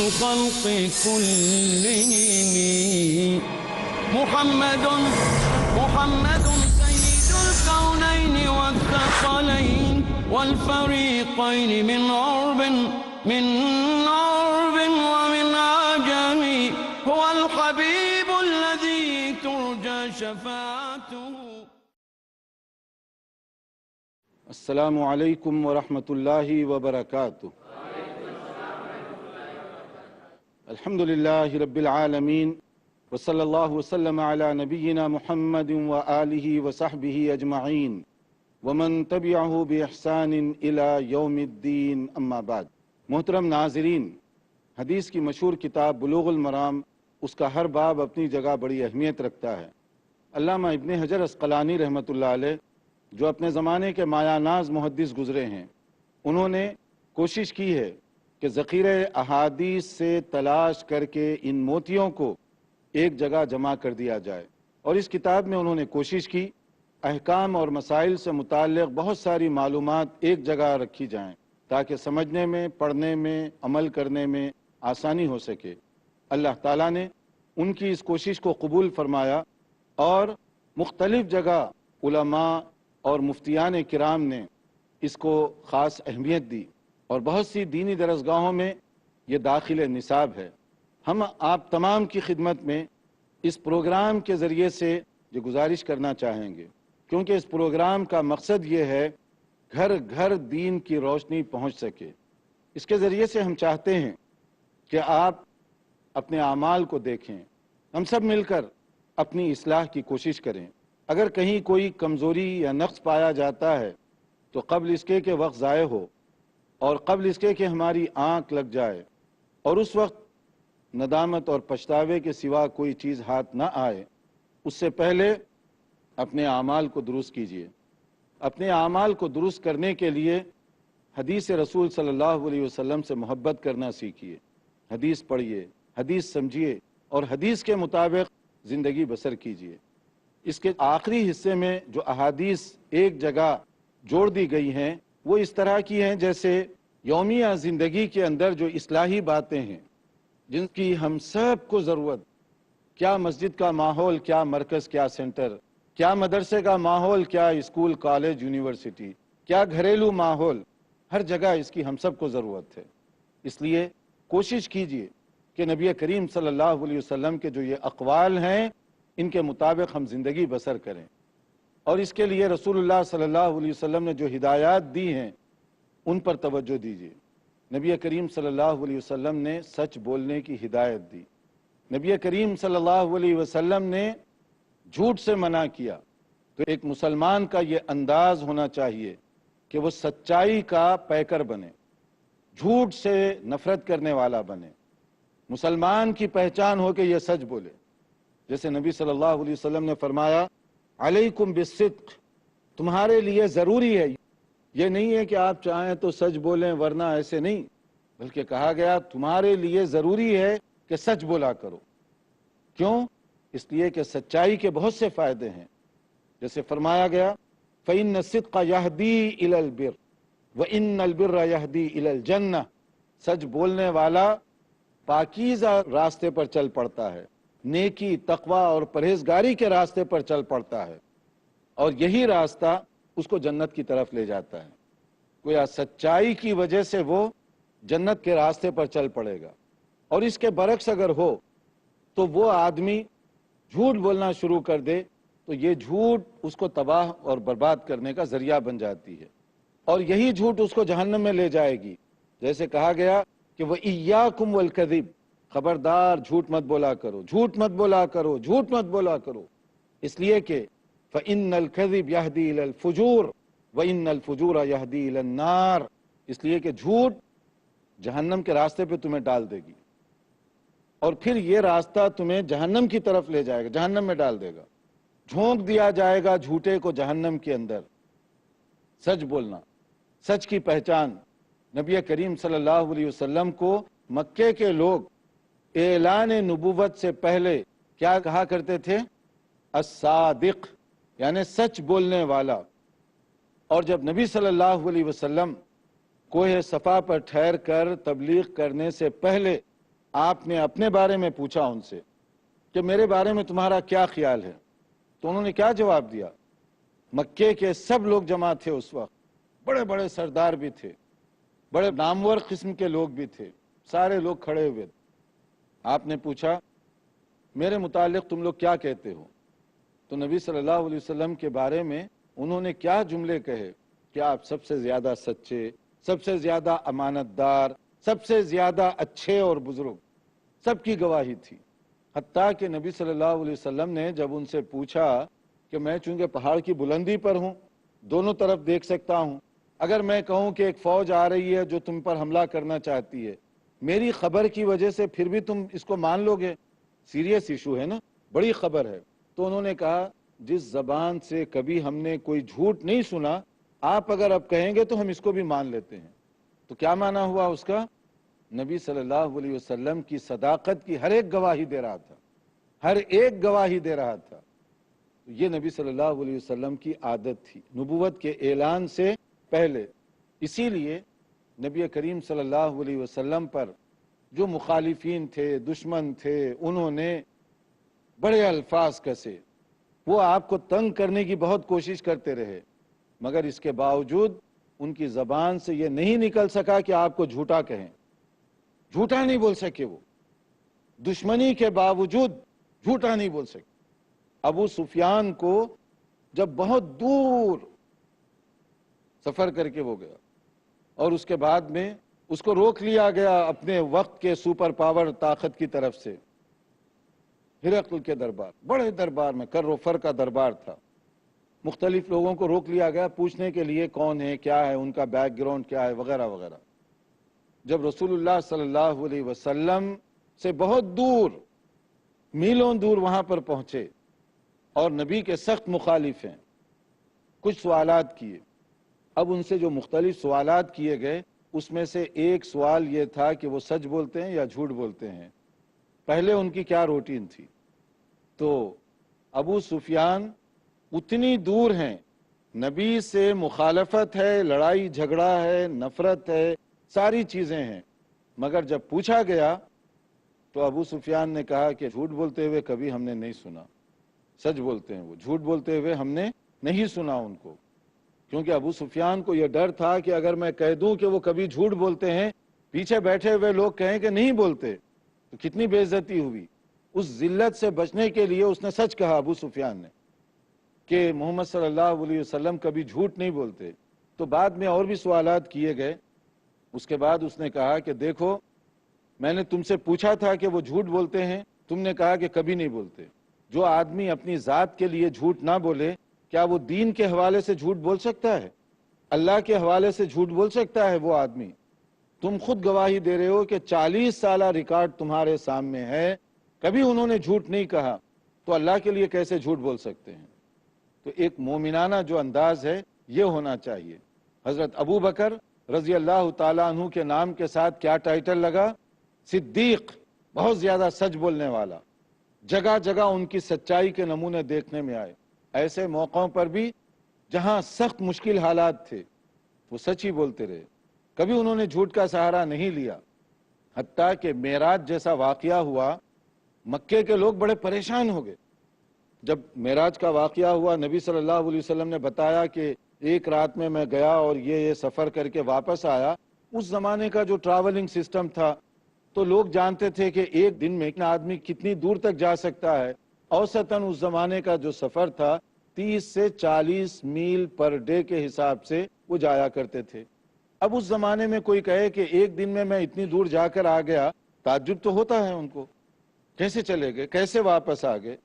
الخلق كلهم محمد سيد الكونين والثقلين والفريقين من عرب ومن عجم هو الحبيب الذي ترجى شفاعته. السلام علیکم ورحمۃ اللہ وبرکاتہ. الحمدللہ رب العالمین وصلی اللہ وسلم علی نبینا محمد وآلہ وصحبہ اجمعین ومن تبعہ بإحسان الی یوم الدین، اما بعد. محترم ناظرین، حدیث کی مشہور کتاب بلوغ المرام، اس کا ہر باب اپنی جگہ بڑی اہمیت رکھتا ہے. علامہ ابن حجر عسقلانی رحمۃ اللہ علیہ جو اپنے زمانے کے مایہ ناز محدث گزرے ہیں، انہوں نے کوشش کی ہے کہ ذخیرہ احادیث سے تلاش کر کے ان موتیوں کو ایک جگہ جمع کر دیا جائے، اور اس کتاب میں انہوں نے کوشش کی احکام اور مسائل سے متعلق بہت ساری معلومات ایک جگہ رکھی جائیں تاکہ سمجھنے میں، پڑھنے میں، عمل کرنے میں آسانی ہو سکے. اللہ تعالیٰ نے ان کی اس کوشش کو قبول فرمایا اور مختلف جگہ علماء اور مفتیان کرام نے اس کو خاص اہمیت دی، اور بہت سی دینی درسگاہوں میں یہ داخل نصاب ہے. ہم آپ تمام کی خدمت میں اس پروگرام کے ذریعے سے یہ گزارش کرنا چاہیں گے، کیونکہ اس پروگرام کا مقصد یہ ہے گھر گھر دین کی روشنی پہنچ سکے. اس کے ذریعے سے ہم چاہتے ہیں کہ آپ اپنے اعمال کو دیکھیں، ہم سب مل کر اپنی اصلاح کی کوشش کریں. اگر کہیں کوئی کمزوری یا نقص پایا جاتا ہے تو قبل اس کے کہ وقت ضائع ہو، اور قبل اس کے کہ ہماری آنکھ لگ جائے اور اس وقت ندامت اور پچھتاوے کے سوا کوئی چیز ہاتھ نہ آئے، اس سے پہلے اپنے اعمال کو درست کیجیے. اپنے اعمال کو درست کرنے کے لیے حدیث رسول صلی اللہ علیہ وسلم سے محبت کرنا سیکھیے. حدیث پڑھیے، حدیث سمجھیے اور حدیث کے مطابق زندگی بسر کیجیے. اس کے آخری حصے میں جو احادیث ایک جگہ جوڑ دی گئی ہیں وہ اس طرح کی ہیں جیسے یومیہ زندگی کے اندر جو اصلاحی باتیں ہیں جن کی ہم سب کو ضرورت، کیا مسجد کا ماحول، کیا مرکز، کیا سینٹر، کیا مدرسے کا ماحول، کیا اسکول، کالج، یونیورسٹی، کیا گھریلو ماحول، ہر جگہ اس کی ہم سب کو ضرورت ہے. اس لیے کوشش کیجیے کہ نبی کریم صلی اللہ علیہ وسلم کے جو یہ اقوال ہیں ان کے مطابق ہم زندگی بسر کریں، اور اس کے لیے رسول اللہ صلی اللہ علیہ وسلم نے جو ہدایات دی ہیں ان پر توجہ دیجیے. نبی کریم صلی اللہ علیہ وسلم نے سچ بولنے کی ہدایت دی. نبی کریم صلی اللہ علیہ وسلم نے جھوٹ سے منع کیا. تو ایک مسلمان کا یہ انداز ہونا چاہیے کہ وہ سچائی کا پیکر بنے، جھوٹ سے نفرت کرنے والا بنے. مسلمان کی پہچان ہو کہ یہ سچ بولے. جیسے نبی صلی اللہ علیہ وسلم نے فرمایا علیکم بالصدق، تمہارے لیے ضروری ہے. یہ نہیں ہے کہ آپ چاہیں تو سچ بولیں ورنہ ایسے نہیں، بلکہ کہا گیا تمہارے لیے ضروری ہے کہ سچ بولا کرو. کیوں؟ اس لیے کہ سچائی کے بہت سے فائدے ہیں. جیسے فرمایا گیا فَإِنَّ الصِّدْقَ يَهْدِي إِلَى الْبِرِّ وَإِنَّ الْبِرَّ يَهْدِي إِلَى الْجَنَّةِ. سچ بولنے والا پاکیزہ راستے پر چل پڑتا ہے، نیکی، تقوی اور پرہیزگاری کے راستے پر چل پڑتا ہے، اور یہی راستہ اس کو جنت کی طرف لے جاتا ہے. گویا سچائی کی وجہ سے وہ جنت کے راستے پر چل پڑے گا. اور اس کے برعکس اگر ہو تو وہ آدمی جھوٹ بولنا شروع کر دے تو یہ جھوٹ اس کو تباہ اور برباد کرنے کا ذریعہ بن جاتی ہے، اور یہی جھوٹ اس کو جہنم میں لے جائے گی. جیسے کہا گیا کہ وَإِيَّاكُمْ وَالْكَذِبَ، خبردار جھوٹ مت بولا کرو، جھوٹ مت بولا کرو، جھوٹ مت بولا کرو. اس لیے کہ فَإِنَّ الْكَذِبَ يَهْدِي إِلَى الْفُجُورِ وَإِنَّ الْفُجُورَ يَهْدِي إِلَى النَّارِ. اس لیے کہ جھوٹ جہنم کے راستے پہ تمہیں ڈال دے گی، اور پھر یہ راستہ تمہیں جہنم کی طرف لے جائے گا، جہنم میں ڈال دے گا. جھونک دیا جائے گا جھوٹے کو جہنم کے اندر. سچ بولنا، سچ کی پہچان. نبی کریم صلی اللہ علیہ وسلم کو مکے کے لوگ اعلان نبوت سے پہلے کیا کہا کرتے تھے؟ الصادق، یعنی سچ بولنے والا. اور جب نبی صلی اللہ علیہ وسلم کوہ صفا پر ٹھہر کر تبلیغ کرنے سے پہلے آپ نے اپنے بارے میں پوچھا ان سے کہ میرے بارے میں تمہارا کیا خیال ہے، تو انہوں نے کیا جواب دیا؟ مکے کے سب لوگ جمع تھے اس وقت، بڑے بڑے سردار بھی تھے، بڑے نامور قسم کے لوگ بھی تھے، سارے لوگ کھڑے ہوئے۔ آپ نے پوچھا میرے متعلق تم لوگ کیا کہتے ہو؟ تو نبی صلی اللہ علیہ وسلم کے بارے میں انہوں نے کیا جملے کہے کہ آپ سب سے زیادہ سچے، سب سے زیادہ امانت دار، سب سے زیادہ اچھے اور بزرگ، سب کی گواہی تھی۔ حتیٰ کہ نبی صلی اللہ علیہ وسلم نے جب ان سے پوچھا کہ میں چونکہ پہاڑ کی بلندی پر ہوں، دونوں طرف دیکھ سکتا ہوں، اگر میں کہوں کہ ایک فوج آ رہی ہے جو تم پر حملہ کرنا چاہتی ہے، میری خبر کی وجہ سے پھر بھی تم اس کو مان لو گے؟ سیریس ایشو ہے نا، بڑی خبر ہے۔ تو انہوں نے کہا جس زبان سے کبھی ہم نے کوئی جھوٹ نہیں سنا، آپ اگر اب کہیں گے تو ہم اس کو بھی مان لیتے ہیں۔ تو کیا معنی ہوا اس کا؟ نبی صلی اللہ علیہ وسلم کی صداقت کی ہر ایک گواہی دے رہا تھا، ہر ایک گواہی دے رہا تھا۔ یہ نبی صلی اللہ علیہ وسلم کی عادت تھی نبوت کے اعلان سے پہلے۔ اسی لیے نبی کریم صلی اللہ علیہ وسلم پر جو مخالفین تھے، دشمن تھے، انہوں نے بڑے الفاظ کسے، وہ آپ کو تنگ کرنے کی بہت کوشش کرتے رہے، مگر اس کے باوجود ان کی زبان سے یہ نہیں نکل سکا کہ آپ کو جھوٹا کہیں، جھوٹا نہیں بول سکے۔ وہ دشمنی کے باوجود جھوٹا نہیں بول سکے۔ ابو سفیان کو جب بہت دور سفر کر کے وہ گیا اور اس کے بعد میں اس کو روک لیا گیا اپنے وقت کے سپر پاور طاقت کی طرف سے، ہرقل کے دربار، بڑے دربار میں کر و فر کا دربار تھا، مختلف لوگوں کو روک لیا گیا پوچھنے کے لیے کون ہے، کیا ہے ان کا بیک گراؤنڈ، کیا ہے، وغیرہ وغیرہ۔ جب رسول اللہ صلی اللہ علیہ وسلم سے بہت دور، میلوں دور وہاں پر پہنچے اور نبی کے سخت مخالف ہیں، کچھ سوالات کیے۔ اب ان سے جو مختلف سوالات کیے گئے اس میں سے ایک سوال یہ تھا کہ وہ سچ بولتے ہیں یا جھوٹ بولتے ہیں، پہلے ان کی کیا روٹین تھی۔ تو ابو سفیان اتنی دور ہیں، نبی سے مخالفت ہے، لڑائی جھگڑا ہے، نفرت ہے، ساری چیزیں ہیں، مگر جب پوچھا گیا تو ابو سفیان نے کہا کہ جھوٹ بولتے ہوئے کبھی ہم نے نہیں سنا، سچ بولتے ہیں وہ، جھوٹ بولتے ہوئے ہم نے نہیں سنا ان کو۔ کیونکہ ابو سفیان کو یہ ڈر تھا کہ اگر میں کہہ دوں کہ وہ کبھی جھوٹ بولتے ہیں، پیچھے بیٹھے ہوئے لوگ کہیں کہ نہیں بولتے، تو کتنی بے عزتی ہوئی۔ اس ذلت سے بچنے کے لیے اس نے سچ کہا ابو سفیان نے کہ محمد صلی اللہ علیہ وسلم کبھی جھوٹ نہیں بولتے۔ تو بعد میں اور بھی سوالات کیے گئے، اس کے بعد اس نے کہا کہ دیکھو میں نے تم سے پوچھا تھا کہ وہ جھوٹ بولتے ہیں، تم نے کہا کہ کبھی نہیں بولتے۔ جو آدمی اپنی ذات کے لیے جھوٹ نہ بولے، کیا وہ دین کے حوالے سے جھوٹ بول سکتا ہے؟ اللہ کے حوالے سے جھوٹ بول سکتا ہے وہ آدمی؟ تم خود گواہی دے رہے ہو کہ 40 سالہ ریکارڈ تمہارے سامنے ہے، کبھی انہوں نے جھوٹ نہیں کہا، تو اللہ کے لیے کیسے جھوٹ بول سکتے ہیں؟ تو ایک مومنانہ جو انداز ہے یہ ہونا چاہیے۔ حضرت ابو بکر رضی اللہ تعالیٰ عنہ کے نام کے ساتھ کیا ٹائٹل لگا؟ صدیق، بہت زیادہ سچ بولنے والا۔ جگہ جگہ ان کی سچائی کے نمونے دیکھنے میں آئے، ایسے موقعوں پر بھی جہاں سخت مشکل حالات تھے وہ سچ ہی بولتے رہے، کبھی انہوں نے جھوٹ کا سہارا نہیں لیا۔ حتیٰ کہ معراج جیسا واقعہ ہوا، مکے کے لوگ بڑے پریشان ہو گئے۔ جب معراج کا واقعہ ہوا، نبی صلی اللہ علیہ وسلم نے بتایا کہ ایک رات میں گیا اور یہ سفر کر کے واپس آیا۔ اس زمانے کا جو ٹریولنگ سسٹم تھا تو لوگ جانتے تھے کہ ایک دن میں ایک آدمی کتنی دور تک جا سکتا ہے۔ اوسطاً اس زمانے کا جو سفر تھا 30 سے 40 میل پر ڈے کے حساب سے وہ جایا کرتے تھے۔ اب اس زمانے میں کوئی کہے کہ ایک دن میں اتنی دور جا کر آ گیا، تعجب تو ہوتا ہے ان کو، کیسے چلے گئے، کیسے واپس آ گئے؟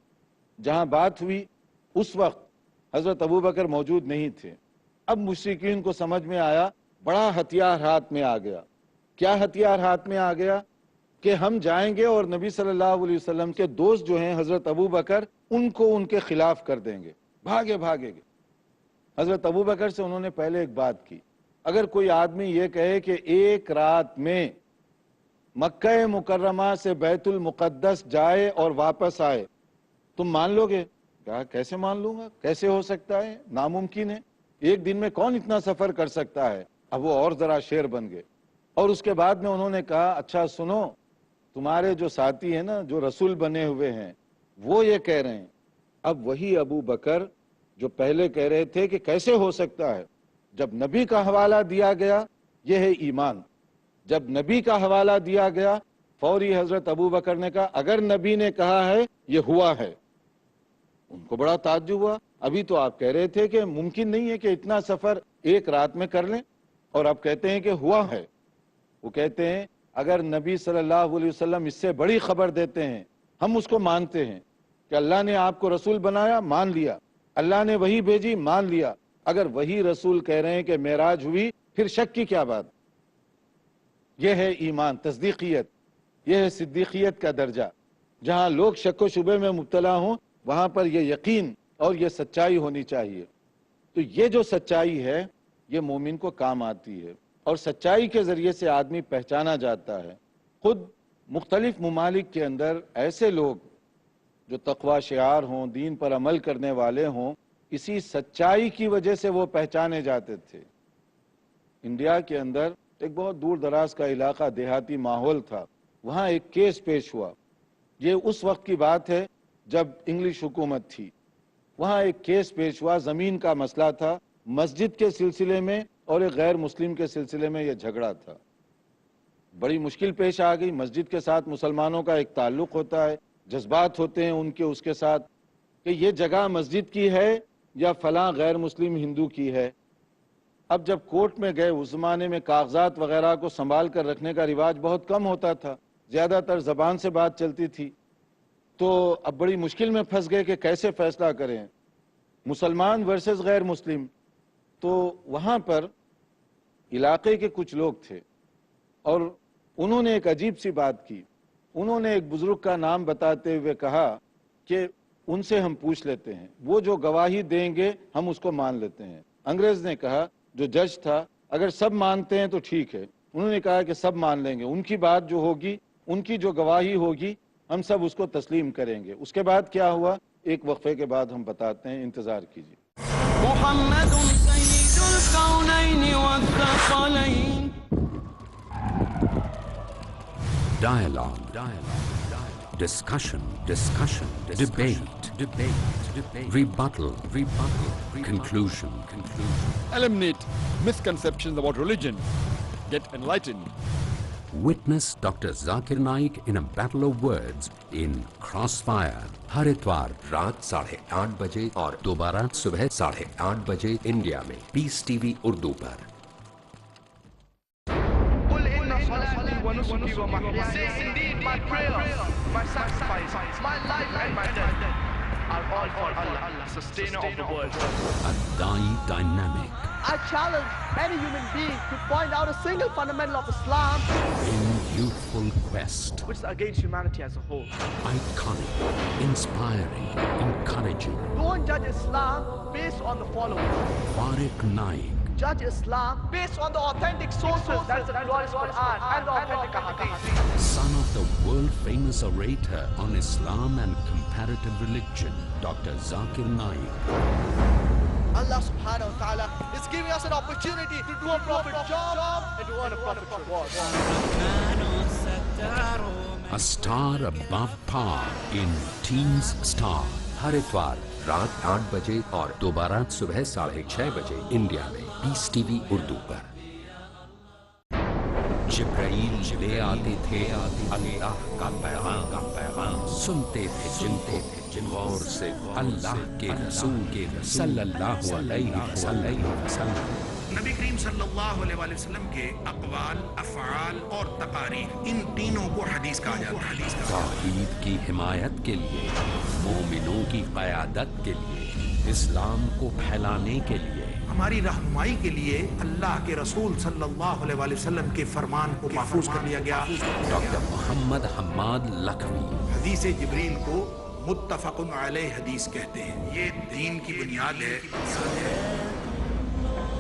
جہاں بات ہوئی اس وقت حضرت ابو بکر موجود نہیں تھے۔ اب مشرکین کو سمجھ میں آیا، بڑا ہتھیار ہاتھ میں آ گیا۔ کیا ہتھیار ہاتھ میں آ گیا؟ کہ ہم جائیں گے اور نبی صلی اللہ علیہ وسلم کے دوست جو ہیں حضرت ابو بکر، ان کو ان کے خلاف کر دیں گے، بھاگے گے۔ حضرت ابو بکر سے انہوں نے پہلے ایک بات کی، اگر کوئی آدمی یہ کہے کہ ایک رات میں مکہ مکرمہ سے بیت المقدس جائے اور واپس آئے، تم مان لو گے؟ کہا کیسے مان لوں گا، کیسے ہو سکتا ہے، ناممکن ہے، ایک دن میں کون اتنا سفر کر سکتا ہے؟ اب وہ اور ذرا شیر بن گئے، اور اس کے بعد میں انہوں نے کہا اچھا سنو، تمہارے جو ساتھی ہیں نا، جو رسول بنے ہوئے ہیں، وہ یہ کہہ رہے ہیں۔ اب وہی ابو بکر جو پہلے کہہ رہے تھے کہ کیسے ہو سکتا ہے، جب نبی کا حوالہ دیا گیا، یہ ہے ایمان۔ جب نبی کا حوالہ دیا گیا، فوری حضرت ابو بکر نے کہا اگر نبی نے کہا ہے یہ ہوا ہے۔ ان کو بڑا تعجب ہوا، ابھی تو آپ کہہ رہے تھے کہ ممکن نہیں ہے کہ اتنا سفر ایک رات میں کر لیں، اور اب کہتے ہیں کہ ہوا ہے۔ وہ کہتے ہیں اگر نبی صلی اللہ علیہ وسلم اس سے بڑی خبر دیتے ہیں، ہم اس کو مانتے ہیں کہ اللہ نے آپ کو رسول بنایا، مان لیا، اللہ نے وحی بھیجی، مان لیا۔ اگر وہی رسول کہہ رہے ہیں کہ معراج ہوئی، پھر شک کی کیا بات؟ یہ ہے ایمان، تصدیقیت، یہ ہے صدیقیت کا درجہ۔ جہاں لوگ شک و شبے میں مبتلا ہوں، وہاں پر یہ یقین اور یہ سچائی ہونی چاہیے۔ تو یہ جو سچائی ہے یہ مومن کو کام آتی ہے، اور سچائی کے ذریعے سے آدمی پہچانا جاتا ہے۔ خود مختلف ممالک کے اندر ایسے لوگ جو تقوی شعار ہوں، دین پر عمل کرنے والے ہوں، اسی سچائی کی وجہ سے وہ پہچانے جاتے تھے۔ انڈیا کے اندر ایک بہت دور دراز کا علاقہ، دیہاتی ماحول تھا، وہاں ایک کیس پیش ہوا۔ یہ اس وقت کی بات ہے جب انگلش حکومت تھی۔ وہاں ایک کیس پیش ہوا، زمین کا مسئلہ تھا، مسجد کے سلسلے میں اور ایک غیر مسلم کے سلسلے میں یہ جھگڑا تھا۔ بڑی مشکل پیش آ گئی۔ مسجد کے ساتھ مسلمانوں کا ایک تعلق ہوتا ہے، جذبات ہوتے ہیں ان کے اس کے ساتھ کہ یہ جگہ مسجد کی ہے یا فلاں غیر مسلم ہندو کی ہے۔ اب جب کورٹ میں گئے، اس زمانے میں کاغذات وغیرہ کو سنبھال کر رکھنے کا رواج بہت کم ہوتا تھا، زیادہ تر زبان سے بات چلتی تھی، تو اب بڑی مشکل میں پھنس گئے کہ کیسے فیصلہ کریں، مسلمان ورسز غیر مسلم۔ تو وہاں پر علاقے کے کچھ لوگ تھے اور انہوں نے ایک عجیب سی بات کی۔ انہوں نے ایک بزرگ کا نام بتاتے ہوئے کہا کہ ان سے ہم پوچھ لیتے ہیں، وہ جو گواہی دیں گے ہم اس کو مان لیتے ہیں۔ انگریز نے کہا، جو جج تھا، اگر سب مانتے ہیں تو ٹھیک ہے۔ انہوں نے کہا کہ سب مان لیں گے، ان کی بات جو ہوگی، ان کی جو گواہی ہوگی، ہم سب اس کو تسلیم کریں گے۔ اس کے بعد کیا ہوا ایک وقفے کے بعد ہم بتاتے ہیں، انتظار کیجیے۔ محمد سید ul Konain والثقلین۔ Dialogue. Discussion. Debate. Rebuttal. Conclusion. Eliminate misconceptions about religion. Get enlightened. Witness Dr. Zakir Naik in a battle of words in Crossfire. ہر اتوار رات 8:30 بجے اور دوبارہ صبح 8:30 بجے انڈیا میں پیس ٹی وی اردو پر۔ Indeed, my prayer, my sacrifice, my life and my death are all for Allah, sustainer of the world. الداعی dynamic I challenge any human being to point out a single fundamental of Islam in youthful quest. Which is against humanity as a whole. Iconic, inspiring, encouraging. Don't judge Islam based on the following. Fariq Naik. Judge Islam based on the authentic sources. That's the glorious Quran and the authentic Hadith. Son of the world-famous orator on Islam and comparative religion, Dr. Zakir Naik. Allah subhanahu wa ta'ala is giving us an opportunity to do a prophet job and to earn a prophet reward. A star above par in Teens Star. ہر اتوار رات 8 بجے اور دوبارہ صبح 6:30 بجے India میں peace T V Urdu پر۔ جبرائیل لے آتے تھے اللہ کا پیغام، سنتے تھے جن غور سے اللہ کے رسول صلی اللہ علیہ وسلم۔ نبی کریم صلی اللہ علیہ وآلہ وسلم کے اقوال، افعال اور تقاریر، ان تینوں کو حدیث کہا جاتا ہے۔ توحید کی حمایت کے لیے، مومنوں کی قیادت کے لیے، اسلام کو پھیلانے کے لیے، ہماری رہنمائی کے لیے اللہ کے رسول صلی اللہ علیہ وآلہ وسلم کے فرمان کو محفوظ کر لیا گیا۔ ڈاکٹر محمد حماد لکھوی۔ حدیث جبریل کو متفق علیہ حدیث کہتے ہیں، یہ دین کی بنیاد ہے۔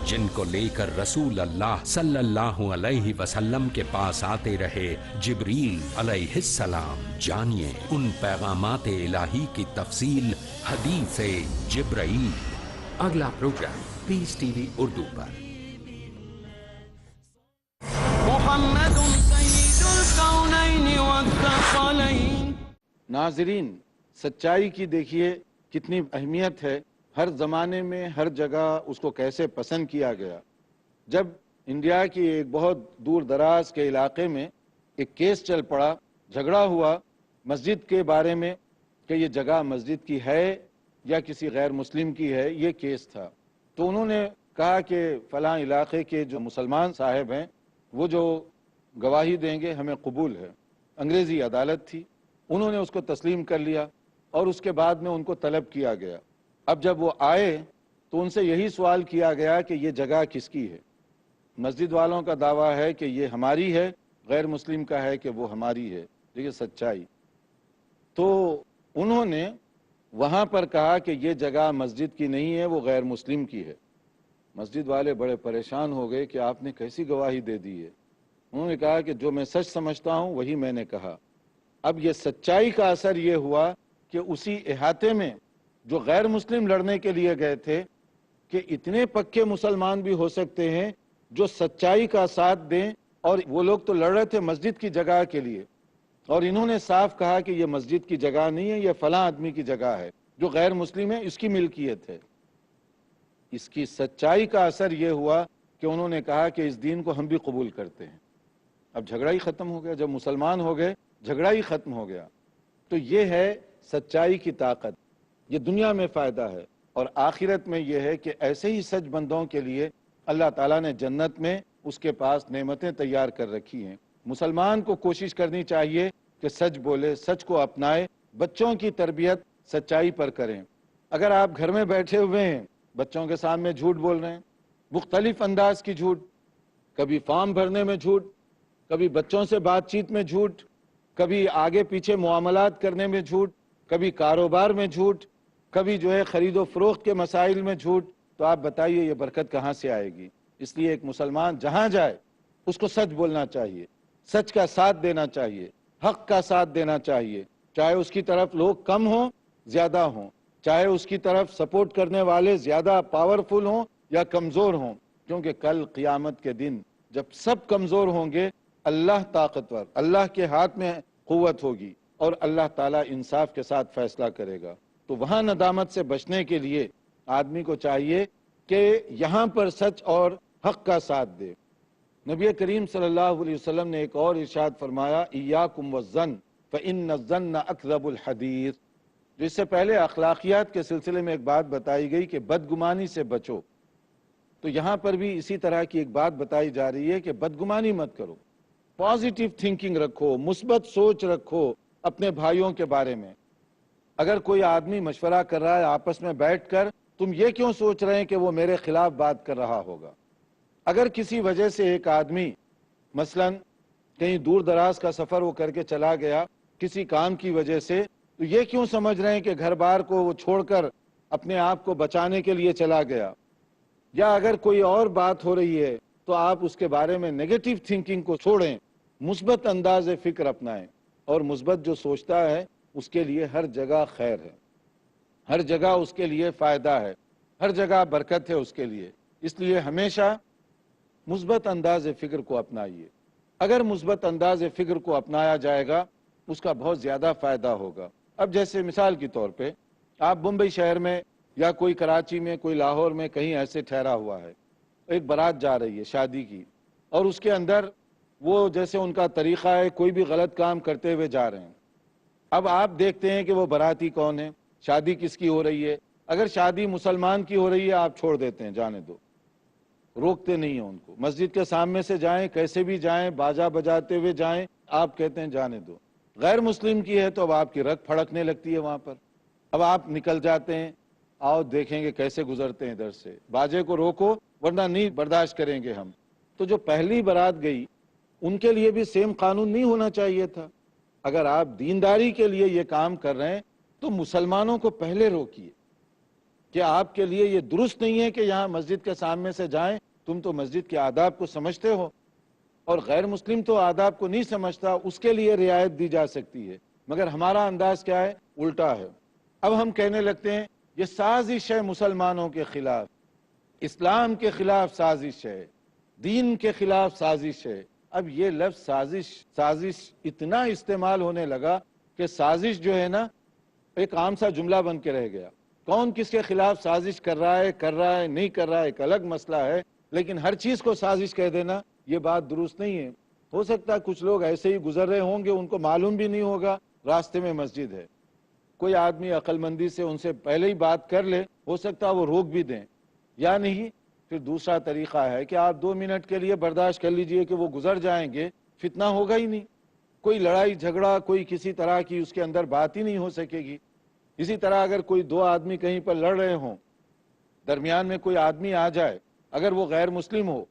جن کو لے کر رسول اللہ صلی اللہ علیہ وسلم کے پاس آتے رہے جبریل علیہ السلام، جانیے ان پیغامات الہی کی تفصیل حدیث جبرائیل۔ اگلا پروگرام پیس ٹی وی اردو پر۔ محمد سید الکونین والثقلین۔ ناظرین، سچائی کی دیکھیے کتنی اہمیت ہے، ہر زمانے میں ہر جگہ اس کو کیسے پسند کیا گیا۔ جب انڈیا کی ایک بہت دور دراز کے علاقے میں ایک کیس چل پڑا، جھگڑا ہوا مسجد کے بارے میں کہ یہ جگہ مسجد کی ہے یا کسی غیر مسلم کی ہے، یہ کیس تھا۔ تو انہوں نے کہا کہ فلاں علاقے کے جو مسلمان صاحب ہیں وہ جو گواہی دیں گے ہمیں قبول ہے۔ انگریزی عدالت تھی، انہوں نے اس کو تسلیم کر لیا اور اس کے بعد میں ان کو طلب کیا گیا۔ اب جب وہ آئے تو ان سے یہی سوال کیا گیا کہ یہ جگہ کس کی ہے؟ مسجد والوں کا دعویٰ ہے کہ یہ ہماری ہے، غیر مسلم کا ہے کہ وہ ہماری ہے۔ دیکھیے سچائی۔ تو انہوں نے وہاں پر کہا کہ یہ جگہ مسجد کی نہیں ہے، وہ غیر مسلم کی ہے۔ مسجد والے بڑے پریشان ہو گئے کہ آپ نے کیسی گواہی دے دی ہے۔ انہوں نے کہا کہ جو میں سچ سمجھتا ہوں وہی میں نے کہا۔ اب یہ سچائی کا اثر یہ ہوا کہ اسی احاطے میں جو غیر مسلم لڑنے کے لیے گئے تھے کہ اتنے پکے مسلمان بھی ہو سکتے ہیں جو سچائی کا ساتھ دیں، اور وہ لوگ تو لڑ رہے تھے مسجد کی جگہ کے لیے، اور انہوں نے صاف کہا کہ یہ مسجد کی جگہ نہیں ہے، یہ فلاں آدمی کی جگہ ہے جو غیر مسلم ہے، اس کی ملکیت ہے۔ اس کی سچائی کا اثر یہ ہوا کہ انہوں نے کہا کہ اس دین کو ہم بھی قبول کرتے ہیں۔ اب جھگڑا ہی ختم ہو گیا، جب مسلمان ہو گئے جھگڑا ہی ختم ہو گیا۔ تو یہ ہے سچائی کی طاقت، یہ دنیا میں فائدہ ہے، اور آخرت میں یہ ہے کہ ایسے ہی سچ بندوں کے لیے اللہ تعالیٰ نے جنت میں اس کے پاس نعمتیں تیار کر رکھی ہیں۔ مسلمان کو کوشش کرنی چاہیے کہ سچ بولے، سچ کو اپنائے، بچوں کی تربیت سچائی پر کریں۔ اگر آپ گھر میں بیٹھے ہوئے ہیں، بچوں کے سامنے جھوٹ بول رہے ہیں، مختلف انداز کی جھوٹ، کبھی فارم بھرنے میں جھوٹ، کبھی بچوں سے بات چیت میں جھوٹ، کبھی آگے پیچھے معاملات کرنے میں جھوٹ، کبھی کاروبار میں جھوٹ، کبھی جو ہے خرید و فروخت کے مسائل میں جھوٹ، تو آپ بتائیے یہ برکت کہاں سے آئے گی؟ اس لیے ایک مسلمان جہاں جائے اس کو سچ بولنا چاہیے، سچ کا ساتھ دینا چاہیے، حق کا ساتھ دینا چاہیے، چاہے اس کی طرف لوگ کم ہوں زیادہ ہوں، چاہے اس کی طرف سپورٹ کرنے والے زیادہ پاورفل ہوں یا کمزور ہوں، کیونکہ کل قیامت کے دن جب سب کمزور ہوں گے، اللہ طاقتور، اللہ کے ہاتھ میں قوت ہوگی اور اللہ تعالیٰ انصاف کے ساتھ فیصلہ کرے گا۔ تو وہاں ندامت سے بچنے کے لیے آدمی کو چاہیے کہ یہاں پر سچ اور حق کا ساتھ دے۔ نبی کریم صلی اللہ علیہ وسلم نے ایک اور ارشاد فرمایا، ایاکم والظن فإن الظن اکذب الحدیث۔ جس سے پہلے اخلاقیات کے سلسلے میں ایک بات بتائی گئی کہ بدگمانی سے بچو، تو یہاں پر بھی اسی طرح کی ایک بات بتائی جا رہی ہے کہ بدگمانی مت کرو، پازیٹیو تھنکنگ رکھو، مثبت سوچ رکھو اپنے بھائیوں کے بارے میں۔ اگر کوئی آدمی مشورہ کر رہا ہے آپس میں بیٹھ کر، تم یہ کیوں سوچ رہے ہیں کہ وہ میرے خلاف بات کر رہا ہوگا؟ اگر کسی وجہ سے ایک آدمی مثلا کہیں دور دراز کا سفر وہ کر کے چلا گیا کسی کام کی وجہ سے، تو یہ کیوں سمجھ رہے ہیں کہ گھر بار کو وہ چھوڑ کر اپنے آپ کو بچانے کے لیے چلا گیا؟ یا اگر کوئی اور بات ہو رہی ہے تو آپ اس کے بارے میں نیگیٹو تھنکنگ کو چھوڑیں، مثبت انداز فکر اپنائیں، اور مثبت جو سوچتا ہے اس کے لیے ہر جگہ خیر ہے، ہر جگہ اس کے لیے فائدہ ہے، ہر جگہ برکت ہے اس کے لیے۔ اس لیے ہمیشہ مثبت انداز فکر کو اپنائیے۔ اگر مثبت انداز فکر کو اپنایا جائے گا اس کا بہت زیادہ فائدہ ہوگا۔ اب جیسے مثال کے طور پہ آپ بمبئی شہر میں یا کوئی کراچی میں، کوئی لاہور میں کہیں ایسے ٹھہرا ہوا ہے، ایک بارات جا رہی ہے شادی کی، اور اس کے اندر وہ جیسے ان کا طریقہ ہے کوئی بھی غلط کام کرتے ہوئے جا رہے ہیں۔ اب آپ دیکھتے ہیں کہ وہ باراتی کون ہے، شادی کس کی ہو رہی ہے۔ اگر شادی مسلمان کی ہو رہی ہے آپ چھوڑ دیتے ہیں، جانے دو، روکتے نہیں ہیں ان کو۔ مسجد کے سامنے سے جائیں، کیسے بھی جائیں، باجا بجاتے ہوئے جائیں، آپ کہتے ہیں جانے دو۔ غیر مسلم کی ہے تو اب آپ کی رگ پھڑکنے لگتی ہے وہاں پر، اب آپ نکل جاتے ہیں، آؤ دیکھیں گے کیسے گزرتے ہیں ادھر سے، باجے کو روکو ورنہ نہیں برداشت کریں گے ہم۔ تو جو پہلی بارات گئی ان کے لیے بھی سیم قانون نہیں ہونا چاہیے تھا؟ اگر آپ دینداری کے لیے یہ کام کر رہے ہیں تو مسلمانوں کو پہلے روکیے کہ آپ کے لیے یہ درست نہیں ہے کہ یہاں مسجد کے سامنے سے جائیں، تم تو مسجد کے آداب کو سمجھتے ہو، اور غیر مسلم تو آداب کو نہیں سمجھتا، اس کے لیے رعایت دی جا سکتی ہے، مگر ہمارا انداز کیا ہے؟ الٹا ہے۔ اب ہم کہنے لگتے ہیں یہ سازش ہے مسلمانوں کے خلاف، اسلام کے خلاف سازش ہے، دین کے خلاف سازش ہے۔ اب یہ لفظ سازش اتنا استعمال ہونے لگا کہ سازش جو ہے نا ایک عام سا جملہ بن کے رہ گیا. کون کس کے خلاف سازش کر رہا ہے نہیں کر رہا ہے ایک الگ مسئلہ ہے، لیکن ہر چیز کو سازش کہہ دینا یہ بات درست نہیں ہے. ہو سکتا ہے کچھ لوگ ایسے ہی گزر رہے ہوں گے، ان کو معلوم بھی نہیں ہوگا راستے میں مسجد ہے. کوئی آدمی عقل مندی سے ان سے پہلے ہی بات کر لے، ہو سکتا ہے وہ روک بھی دیں، یا نہیں پھر دوسرا طریقہ ہے کہ آپ 2 منٹ کے لیے برداشت کر لیجئے کہ وہ گزر جائیں گے، فتنہ ہوگا ہی نہیں، کوئی لڑائی جھگڑا کوئی کسی طرح کی اس کے اندر بات ہی نہیں ہو سکے گی. اسی طرح اگر کوئی 2 آدمی کہیں پر لڑ رہے ہوں، درمیان میں کوئی آدمی آ جائے، اگر وہ غیر مسلم ہو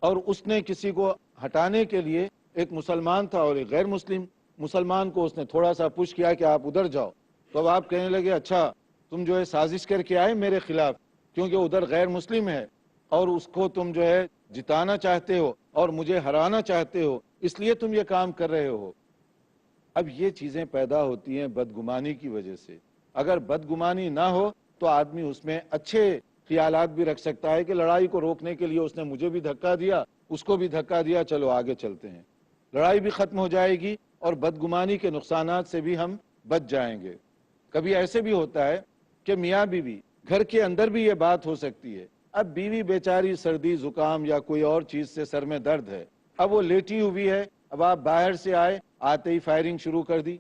اور اس نے کسی کو ہٹانے کے لیے، ایک مسلمان تھا اور ایک غیر مسلمان کو اس نے تھوڑا سا پش کیا کہ آپ ادھر جاؤ، تو اب آپ کہنے لگے اچھا تم جو ہے سازش کر کے آئے میرے خلاف، کیونکہ ادھر غیر مسلم ہے اور اس کو تم جو ہے جتانا چاہتے ہو اور مجھے ہرانا چاہتے ہو، اس لیے تم یہ کام کر رہے ہو. اب یہ چیزیں پیدا ہوتی ہیں بدگمانی کی وجہ سے. اگر بدگمانی نہ ہو تو آدمی اس میں اچھے خیالات بھی رکھ سکتا ہے کہ لڑائی کو روکنے کے لیے اس نے مجھے بھی دھکا دیا، اس کو بھی دھکا دیا، چلو آگے چلتے ہیں، لڑائی بھی ختم ہو جائے گی اور بدگمانی کے نقصانات سے بھی ہم بچ جائیں گے. کبھی ایسے بھی ہوتا ہے کہ میاں بیوی گھر کے اندر بھی یہ بات ہو سکتی ہے. اب بیوی بیچاری سردی زکام یا کوئی اور چیز سے سر میں درد ہے، اب وہ لیٹی ہوئی ہے، اب آپ باہر سے آئے، آتے ہی فائرنگ شروع کر دی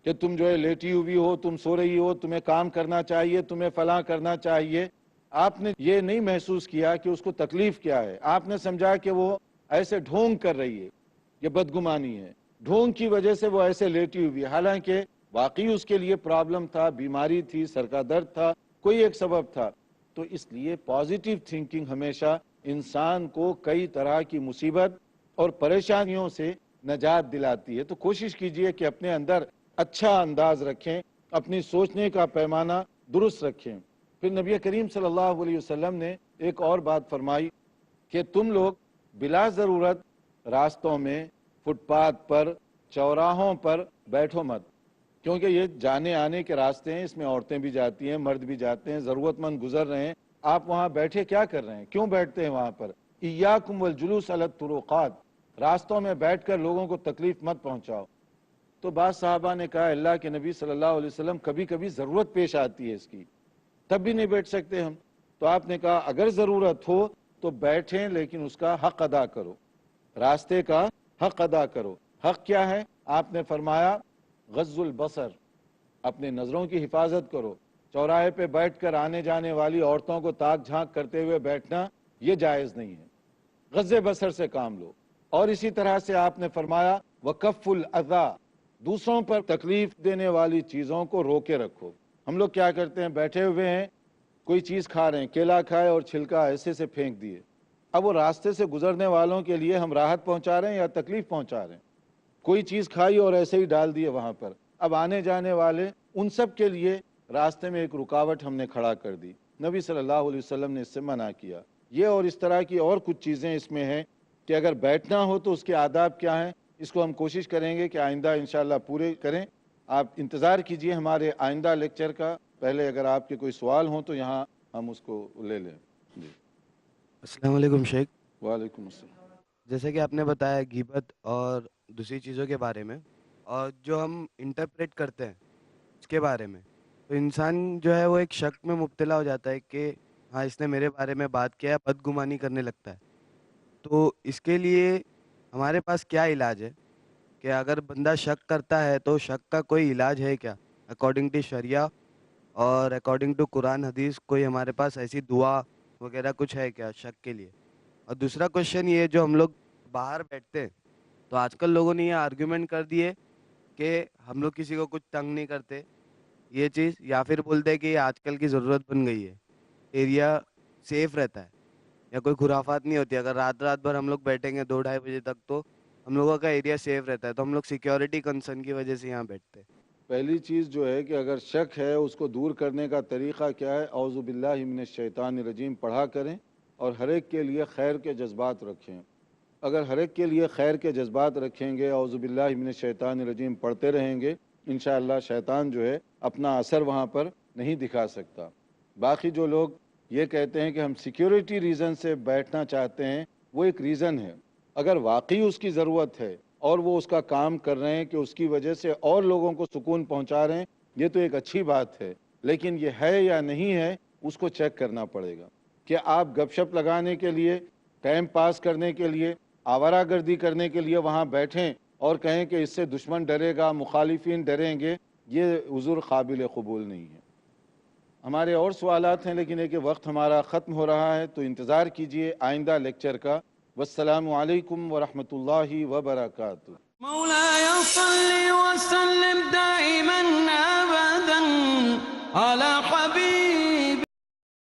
کہ تم جو ہے لیٹی ہوئی ہو، تم سو رہی ہو، تمہیں کام کرنا چاہیے، تمہیں فلاں کرنا چاہیے. آپ نے یہ نہیں محسوس کیا کہ اس کو تکلیف کیا ہے، آپ نے سمجھا کہ وہ ایسے ڈھونگ کر رہی ہے، یہ بدگمانی ہے، ڈھونگ کی وجہ سے وہ ایسے لیٹی ہوئی ہے، حالانکہ واقعی اس کے لیے پرابلم تھا، بیماری تھی، سر کا درد تھا، کوئی ایک سبب تھا. تو اس لیے پازیٹیو تھنکنگ ہمیشہ انسان کو کئی طرح کی مصیبت اور پریشانیوں سے نجات دلاتی ہے. تو کوشش کیجئے کہ اپنے اندر اچھا انداز رکھیں، اپنی سوچنے کا پیمانہ درست رکھیں. پھر نبی کریم صلی اللہ علیہ وسلم نے ایک اور بات فرمائی کہ تم لوگ بلا ضرورت راستوں میں، فٹ پاتھ پر، چوراہوں پر بیٹھو مت، کیونکہ یہ جانے آنے کے راستے ہیں، اس میں عورتیں بھی جاتی ہیں، مرد بھی جاتے ہیں، ضرورت مند گزر رہے ہیں. آپ وہاں بیٹھے کیا کر رہے ہیں؟ کیوں بیٹھتے ہیں وہاں پر؟ ایاکم والجلوس علی الطرقات، راستوں میں بیٹھ کر لوگوں کو تکلیف مت پہنچاؤ. تو بعض صحابہ نے کہا اللہ کے نبی صلی اللہ علیہ وسلم کبھی کبھی ضرورت پیش آتی ہے اس کی، تب بھی نہیں بیٹھ سکتے ہم. تو آپ نے کہا اگر ضرورت ہو تو بیٹھیں، لیکن اس کا حق ادا کرو، راستے کا حق ادا کرو. حق کیا ہے؟ آپ نے فرمایا غض البصر، اپنے نظروں کی حفاظت کرو. چوراہے پہ بیٹھ کر آنے جانے والی عورتوں کو تاک جھانک کرتے ہوئے بیٹھنا یہ جائز نہیں ہے، غض بصر سے کام لو. اور اسی طرح سے آپ نے فرمایا وکف الاذی، دوسروں پر تکلیف دینے والی چیزوں کو روکے رکھو. ہم لوگ کیا کرتے ہیں؟ بیٹھے ہوئے ہیں، کوئی چیز کھا رہے ہیں، کیلا کھائے اور چھلکا ایسے سے پھینک دیے. اب وہ راستے سے گزرنے والوں کے لیے ہم راحت پہنچا رہے ہیں یا تکلیف پہنچا رہے ہیں؟ کوئی چیز کھائی اور ایسے ہی ڈال دیے وہاں پر. اب آنے جانے والے ان سب کے لیے راستے میں ایک رکاوٹ ہم نے کھڑا کر دی. نبی صلی اللہ علیہ وسلم نے اس سے منع کیا. یہ اور اس طرح کی اور کچھ چیزیں اس میں ہیں کہ اگر بیٹھنا ہو تو اس کے آداب کیا ہیں، اس کو ہم کوشش کریں گے کہ آئندہ انشاءاللہ پورے کریں. آپ انتظار کیجئے ہمارے آئندہ لیکچر کا. پہلے اگر آپ کے کوئی سوال ہوں تو یہاں ہم اس کو لے لیں. جی السلام علیکم شیخ. وعلیکم السلام. جیسے کہ آپ نے بتایا غیبت اور دوسری چیزوں کے بارے میں، اور جو ہم انٹرپریٹ کرتے ہیں اس کے بارے میں، تو انسان جو ہے وہ ایک شک میں مبتلا ہو جاتا ہے کہ ہاں اس نے میرے بارے میں بات کیا ہے، بدگمانی کرنے لگتا ہے. تو اس کے لیے ہمارے پاس کیا علاج ہے کہ اگر بندہ شک کرتا ہے تو شک کا کوئی علاج ہے کیا اکارڈنگ ٹو شریعہ اور اکارڈنگ ٹو قرآن حدیث؟ کوئی ہمارے پاس ایسی دعا وغیرہ کچھ ہے کیا شک کے لیے؟ اور دوسرا کوشچن یہ، جو ہم لوگ باہر بیٹھتے ہیں تو آج کل لوگوں نے یہ آرگیومنٹ کر دیے کہ ہم لوگ کسی کو کچھ تنگ نہیں کرتے، یہ چیز، یا پھر بولتے ہیں کہ یہ آج کل کی ضرورت بن گئی ہے، ایریا سیف رہتا ہے یا کوئی خرافات نہیں ہوتی. اگر رات بھر ہم لوگ بیٹھیں گے 2-2:30 بجے تک تو ہم لوگوں کا ایریا سیف رہتا ہے. تو ہم لوگ سیکیورٹی کنسرن کی وجہ سے یہاں بیٹھتے ہیں. پہلی چیز جو ہے کہ اگر شک ہے اس کو دور کرنے کا طریقہ کیا ہے؟ اعوذ باللہ من الشیطان الرجیم پڑھا کریں اور ہر ایک کے لیے خیر کے جذبات رکھیں. اگر ہر ایک کے لیے خیر کے جذبات رکھیں گے، اعوذ باللہ من الشیطان الرجیم پڑھتے رہیں گے، انشاءاللہ شیطان جو ہے اپنا اثر وہاں پر نہیں دکھا سکتا. باقی جو لوگ یہ کہتے ہیں کہ ہم سیکیورٹی ریزن سے بیٹھنا چاہتے ہیں، وہ ایک ریزن ہے. اگر واقعی اس کی ضرورت ہے اور وہ اس کا کام کر رہے ہیں کہ اس کی وجہ سے اور لوگوں کو سکون پہنچا رہے ہیں، یہ تو ایک اچھی بات ہے، لیکن یہ ہے یا نہیں ہے اس کو چیک کرنا پڑے گا کہ آپ گپ شپ لگانے کے لیے، ٹائم پاس کرنے کے لیے، آوارہ گردی کرنے کے لیے وہاں بیٹھیں اور کہیں کہ اس سے دشمن ڈرے گا، مخالفین ڈریں گے، یہ حضور قابل قبول نہیں ہے۔ ہمارے اور سوالات ہیں لیکن ایک وقت ہمارا ختم ہو رہا ہے، تو انتظار کیجئے آئندہ لیکچر کا۔ والسلام علیکم ورحمۃ اللہ وبرکاتہ۔ مولاي صل وسلم دائما أبدا على حبيبك